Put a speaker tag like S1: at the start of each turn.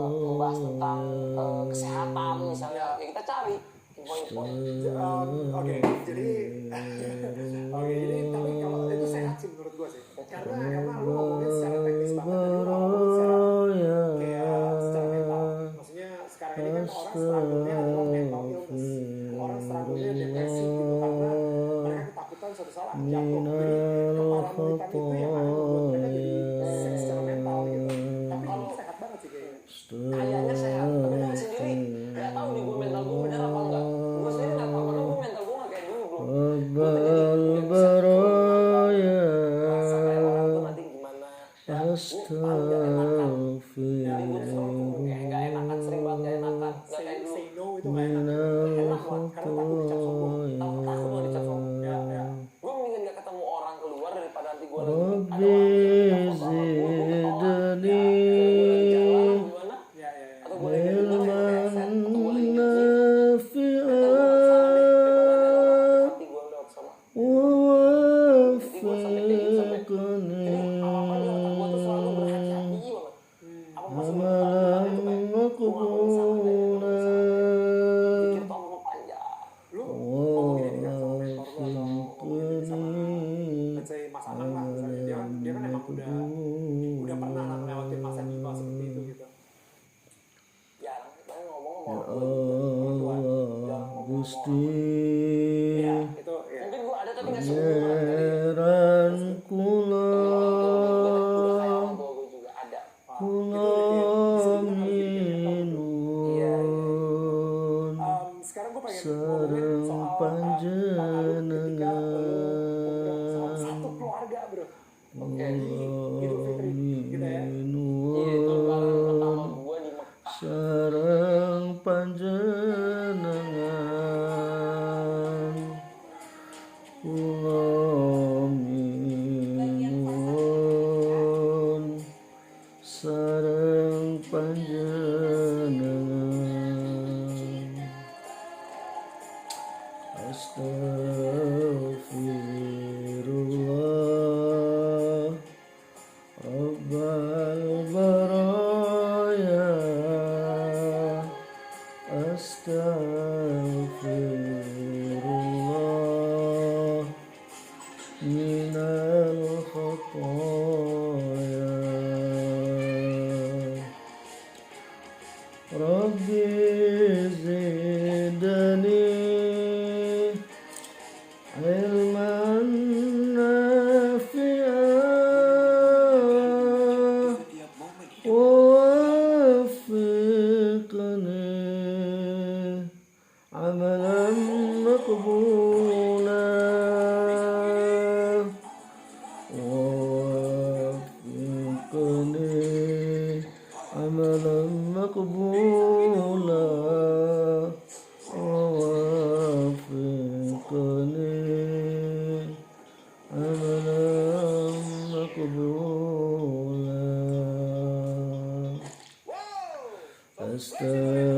S1: membahas tentang kesehatan misalnya, ya kita cari poin-poin.
S2: Oke, jadi tapi kalau itu sehat sih menurut gue sih, karena lu ngomongin secara teknis banget, dan lu ngomongin secara mental. Maksudnya sekarang ini kan orang struggle-nya adalah mental illness, orang struggle-nya depresi gitu, karena mereka ketakutan suatu saat jatuh. Jadi keparanoidan itu yang ada membuat mereka jadi sick secara mental gitu. Tapi kalau sehat banget sih
S1: kayaknya sehat, tapi gue sendiri nggak tahu nih gue mental gue bener apa enggak. Gue sendiri nggak tahu karena gue mental gue nggak kayak dulu belum. Gue tadi
S3: Baraya
S1: rasa kayak orang tuh nanti gimana ya, ini paling nggak enakan. Jadi gue selalu kayak nggak enakan, sering banget nggak enakan, nggak kayak dulu.
S2: say no itu nggak enak, enak banget karena takut dicap sombong.
S1: Takut banget dicap sombong.
S2: Ya.
S1: Gue mendingan nggak ketemu orang keluar daripada nanti gue lagi
S3: Rabbi
S1: ada orang yang sama gue ketolak
S3: zidni
S1: lagi jalan gimana atau gue lagi dengar yang kayak set atau gue lagi nyanyi
S3: nafi'an
S1: hati gue udah sama. Jadi gue sampai kayak gitu sampai jadi apa-apa di otak gue tuh selalu berhati-hati banget. Apa masuk di otak itu kayak gue nggak mau sama kayak pikir tuh ngomong panjang.
S2: Lu ngomongin ini kan sama mentor lu atau ngomongin ini sama let's say Mas Anang lah misalnya, dia kan emang udah pernah ngelewatin masa diva seperti itu gitu.
S1: Jarang paling ngomong
S3: Gusti
S2: Ya itu ya.
S1: mungkin gue ada tapi nggak semua
S3: Pangeran kula
S1: udah kayak orang tua gue juga ada.
S3: minun
S2: Sekarang gue pengen
S3: sareng panjenengan
S2: sama satu keluarga bro.
S1: Oke.
S2: Idul Fitri gitu ya.
S1: Iya itu barang pertama gue di Mekah.
S3: sareng panjenengan kula minun sareng panjenengan Astaghfirullah Rabbal baraya Astaghfirullah minal khataya Rabbi zidni ilman nafi'an ووفقني عملا مقبولا ووفقني عملا مقبولا ووفقني عملا مقبولا أستغفر